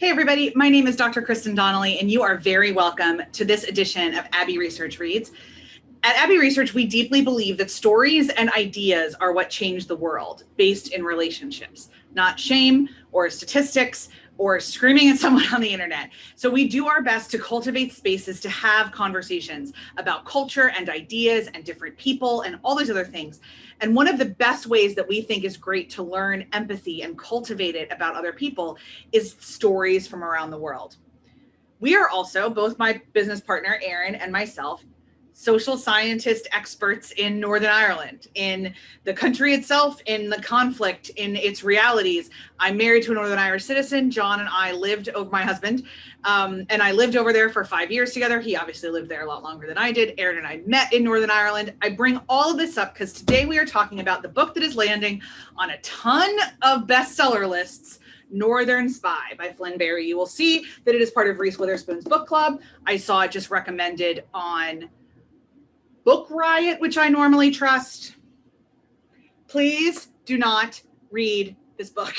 Hey everybody, my name is Dr. Kristen Donnelly, and you are very welcome to this edition of Abbey Research Reads. At Abbey Research, we deeply believe that stories and ideas are what change the world, based in relationships, not shame or statistics or screaming at someone on the internet. So we do our best to cultivate spaces to have conversations about culture and ideas and different people and all those other things. And one of the best ways that we think is great to learn empathy and cultivate it about other people is stories from around the world. We are also, both my business partner, Erin, and myself, social scientist experts in Northern Ireland, in the country itself, in the conflict, in its realities. I'm married to a Northern Irish citizen. John and I lived over, my husband, and I lived over there for 5 years together. He obviously lived there a lot longer than I did. Erin and I met in Northern Ireland. I bring all of this up because today we are talking about the book that is landing on a ton of bestseller lists, Northern Spy by Flynn. You will see that it is part of Reese Witherspoon's book club. I saw it just recommended on Book Riot, which I normally trust. Please do not read this book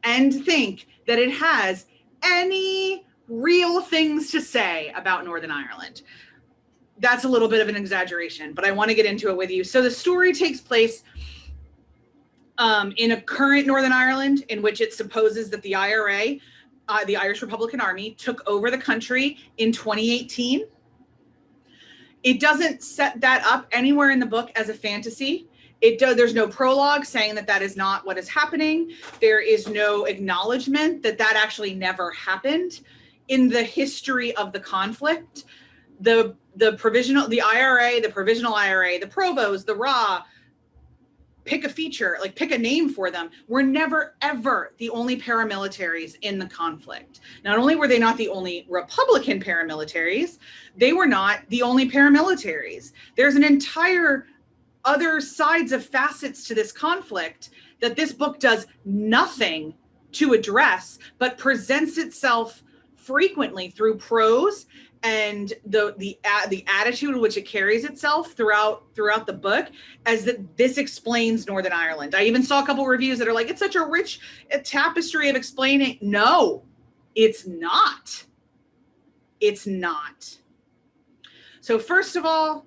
and think that it has any real things to say about Northern Ireland. That's a little bit of an exaggeration, but I want to get into it with you. So the story takes place in a current Northern Ireland in which it supposes that the IRA, the Irish Republican Army, took over the country in 2018. It doesn't set that up anywhere in the book as a fantasy. There's no prologue saying that that is not what is happening. There is no acknowledgement that that actually never happened in the history of the conflict. The provisional, the IRA, the provisional IRA, the Provos, the RA, pick a feature, like pick a name for them, were never, ever the only paramilitaries in the conflict. Not only were they not the only Republican paramilitaries, they were not the only paramilitaries. There's an entire other sides of facets to this conflict that this book does nothing to address, but presents itself frequently through prose and the attitude in which it carries itself throughout the book, as that this explains Northern Ireland. I even saw a couple reviews that are like, it's such a rich tapestry of explaining. No, it's not. It's not. So first of all,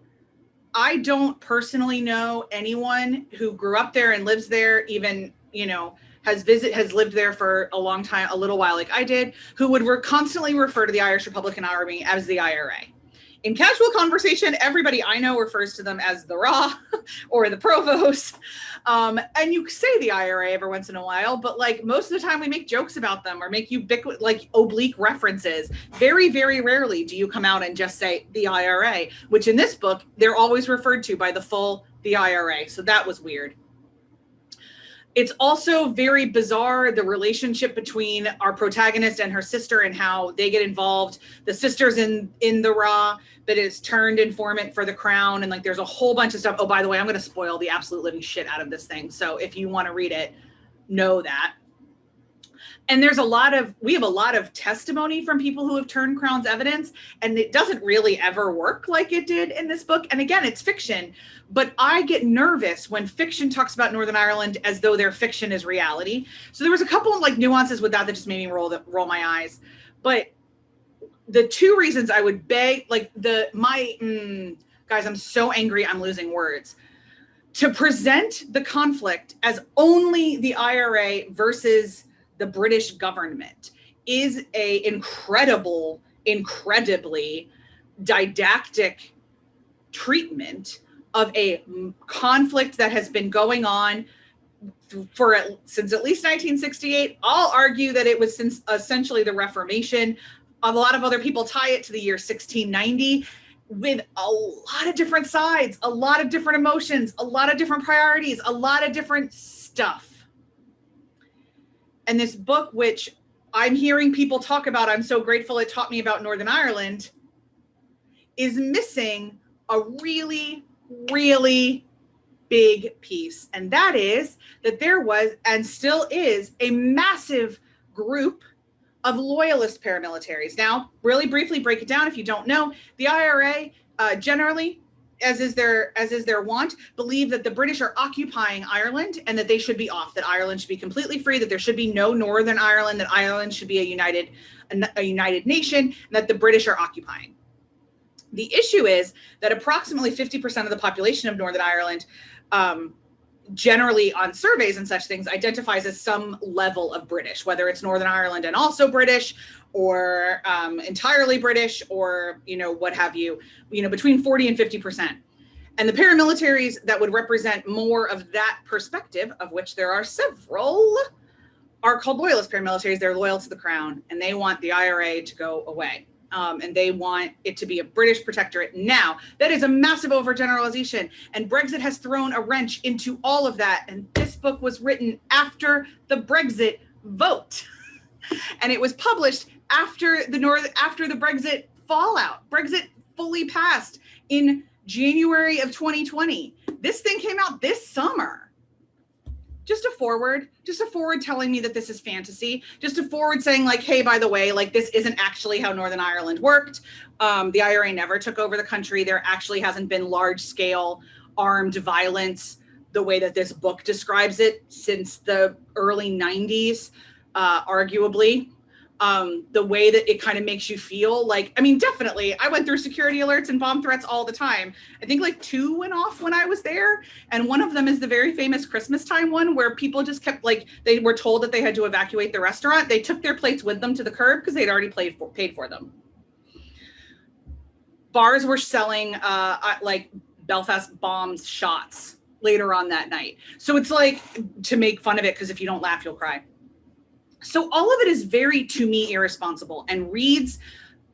I don't personally know anyone who grew up there and lives there, even, has lived there for a long time, a little while like I did, who would constantly refer to the Irish Republican Army as the IRA. In casual conversation, everybody I know refers to them as the RA or the Provos. And you say the IRA every once in a while, but like most of the time we make jokes about them or make oblique references. Very, very rarely do you come out and just say the IRA, which in this book, they're always referred to by the IRA. So that was weird. It's also very bizarre, the relationship between our protagonist and her sister and how they get involved. The sister's in the RA, but is turned informant for the crown. And like, there's a whole bunch of stuff. Oh, by the way, I'm going to spoil the absolute living shit out of this thing. So if you want to read it, know that. And we have a lot of testimony from people who have turned Crown's evidence, and it doesn't really ever work like it did in this book. And again, it's fiction, but I get nervous when fiction talks about Northern Ireland as though their fiction is reality. So there was a couple of like nuances with that just made me roll my eyes. But the two reasons I would beg, like guys, I'm so angry, I'm losing words. To present the conflict as only the IRA versus the British government is a incredibly didactic treatment of a conflict that has been going on since at least 1968. I'll argue that it was since essentially the Reformation. A lot of other people tie it to the year 1690, with a lot of different sides, a lot of different emotions, a lot of different priorities, a lot of different stuff. And this book, which I'm hearing people talk about, I'm so grateful it taught me about Northern Ireland, is missing a really, really big piece. And that is that there was, and still is, a massive group of loyalist paramilitaries. Now, really briefly break it down if you don't know. The IRA generally as is their wont, believe that the British are occupying Ireland and that they should be off, that Ireland should be completely free, that there should be no Northern Ireland, that Ireland should be a united nation, and that the British are occupying. The issue is that approximately 50% of the population of Northern Ireland, generally on surveys and such things, identifies as some level of British, whether it's Northern Ireland and also British, or entirely British, or, what have you, between 40 and 50%. And the paramilitaries that would represent more of that perspective, of which there are several, are called loyalist paramilitaries. They're loyal to the crown, and they want the IRA to go away. And they want it to be a British protectorate. Now, that is a massive overgeneralization, and Brexit has thrown a wrench into all of that. And this book was written after the Brexit vote, and it was published after the Brexit fallout. Brexit fully passed in January of 2020. This thing came out this summer. Just a forward telling me that this is fantasy, just a forward saying like, hey, by the way, like this isn't actually how Northern Ireland worked. The IRA never took over the country. There actually hasn't been large scale armed violence the way that this book describes it since the early 90s, arguably. The way that it kind of makes you feel like, definitely, I went through security alerts and bomb threats all the time. I think like 2 went off when I was there. And one of them is the very famous Christmas time one where people just kept they were told that they had to evacuate the restaurant. They took their plates with them to the curb because they'd already paid for them. Bars were selling Belfast bombs shots later on that night. So it's like to make fun of it, because if you don't laugh, you'll cry. So all of it is very, to me, irresponsible and reads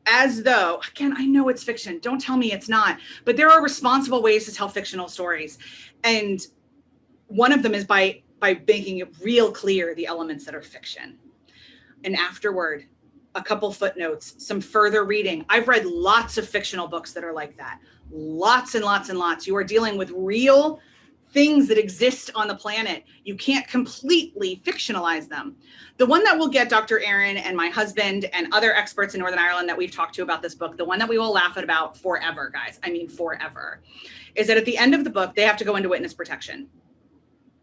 as though, again, I know it's fiction. Don't tell me it's not. But there are responsible ways to tell fictional stories. And one of them is by making it real clear the elements that are fiction. And afterward, a couple footnotes, some further reading. I've read lots of fictional books that are like that. Lots and lots and lots. You are dealing with real things that exist on the planet. You can't completely fictionalize them. The one that will get Dr. Aaron and my husband and other experts in Northern Ireland that we've talked to about this book, the one that we will laugh at about forever, guys, forever, is that at the end of the book, they have to go into witness protection.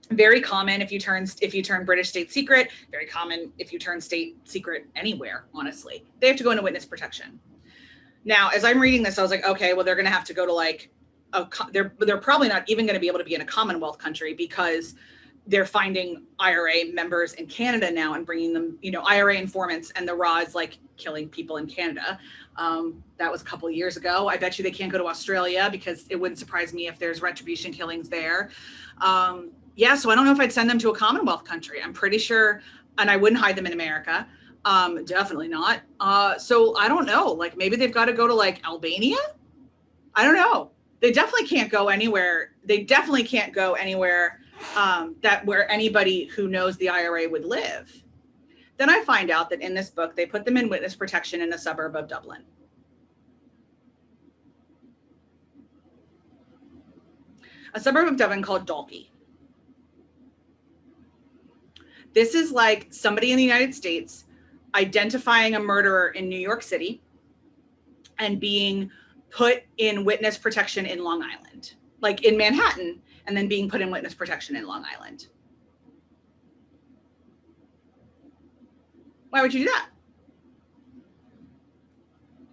Very common if you turn British state secret, very common if you turn state secret anywhere, honestly. They have to go into witness protection. Now, as I'm reading this, I was like, okay, well, they're going to have to go to they're probably not even going to be able to be in a Commonwealth country, because they're finding IRA members in Canada now and bringing them, IRA informants, and the Raw is like killing people in Canada. That was a couple of years ago. I bet you they can't go to Australia, because it wouldn't surprise me if there's retribution killings there. So I don't know if I'd send them to a Commonwealth country. I'm pretty sure, and I wouldn't hide them in America. Definitely not. So I don't know, like maybe they've got to go to like Albania. I don't know. They definitely can't go anywhere. That where anybody who knows the IRA would live. Then I find out that in this book, they put them in witness protection in a suburb of Dublin. A suburb of Dublin called Dalkey. This is like somebody in the United States identifying a murderer in New York City and being put in witness protection in Long Island, like in Manhattan, and then being put in witness protection in Long Island. Why would you do that?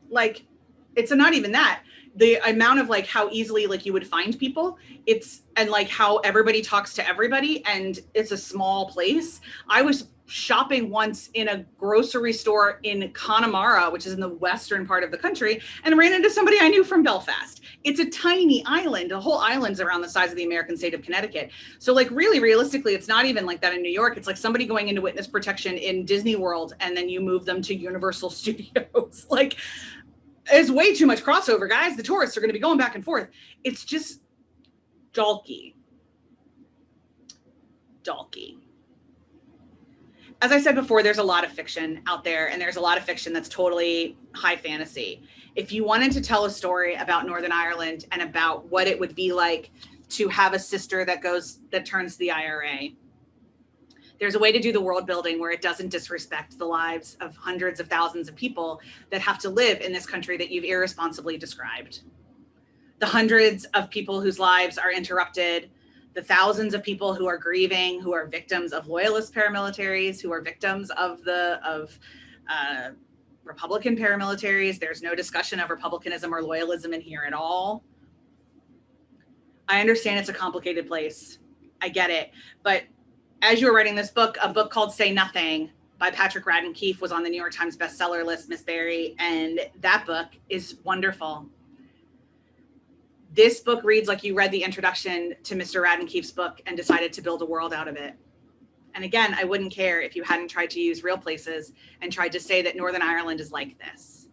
Like, it's not even that. The amount of like how easily like you would find people, and like how everybody talks to everybody, and it's a small place. I was shopping once in a grocery store in Connemara, which is in the western part of the country, and ran into somebody I knew from Belfast. It's a tiny island. The whole island's around the size of the American state of Connecticut. So like really realistically, it's not even like that in New York. It's like somebody going into witness protection in Disney World, and then you move them to Universal Studios. Like, there's way too much crossover, guys. The tourists are going to be going back and forth. It's just Dalkey. As I said before, there's a lot of fiction out there, and there's a lot of fiction that's totally high fantasy. If you wanted to tell a story about Northern Ireland and about what it would be like to have a sister that turns the IRA, there's a way to do the world building where it doesn't disrespect the lives of hundreds of thousands of people that have to live in this country that you've irresponsibly described. the hundreds of people whose lives are interrupted, the thousands of people who are grieving, who are victims of loyalist paramilitaries, who are victims of Republican paramilitaries. There's no discussion of republicanism or loyalism in here at all. I understand it's a complicated place. I get it. But as you were writing this book, a book called Say Nothing by Patrick Radden Keefe was on the New York Times bestseller list, Miss Barry, and that book is wonderful. This book reads like you read the introduction to Mr. Radden Keefe's book and decided to build a world out of it. And again, I wouldn't care if you hadn't tried to use real places and tried to say that Northern Ireland is like this.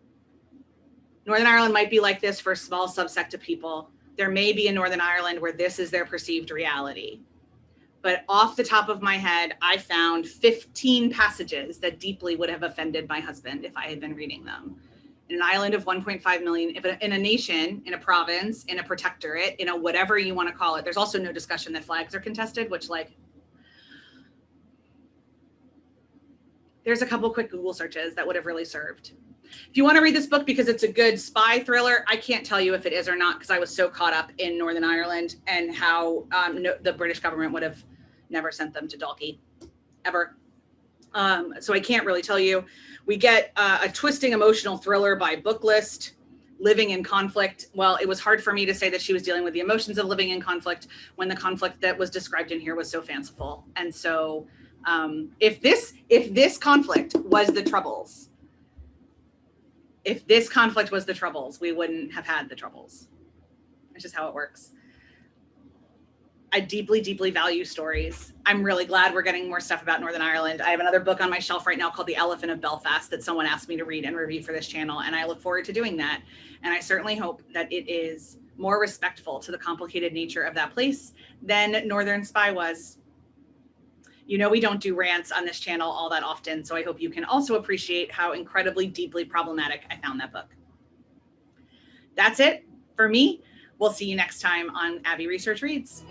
Northern Ireland might be like this for a small subsect of people. There may be a Northern Ireland where this is their perceived reality. But off the top of my head, I found 15 passages that deeply would have offended my husband if I had been reading them. In an island of 1.5 million, in a nation, in a province, in a protectorate, in a whatever you want to call it, there's also no discussion that flags are contested, which there's a couple quick Google searches that would have really served. If you want to read this book because it's a good spy thriller, I can't tell you if it is or not because I was so caught up in Northern Ireland and how the British government would have never sent them to Dalkey, ever. So I can't really tell you. We get a twisting emotional thriller by Booklist, Living in Conflict. Well, it was hard for me to say that she was dealing with the emotions of living in conflict when the conflict that was described in here was so fanciful. And so if this conflict was the Troubles, we wouldn't have had the Troubles. That's just how it works. I deeply, deeply value stories. I'm really glad we're getting more stuff about Northern Ireland. I have another book on my shelf right now called The Elephant of Belfast that someone asked me to read and review for this channel, and I look forward to doing that. And I certainly hope that it is more respectful to the complicated nature of that place than Northern Spy was. You know, we don't do rants on this channel all that often, so I hope you can also appreciate how incredibly deeply problematic I found that book. That's it for me. We'll see you next time on Abbey Research Reads.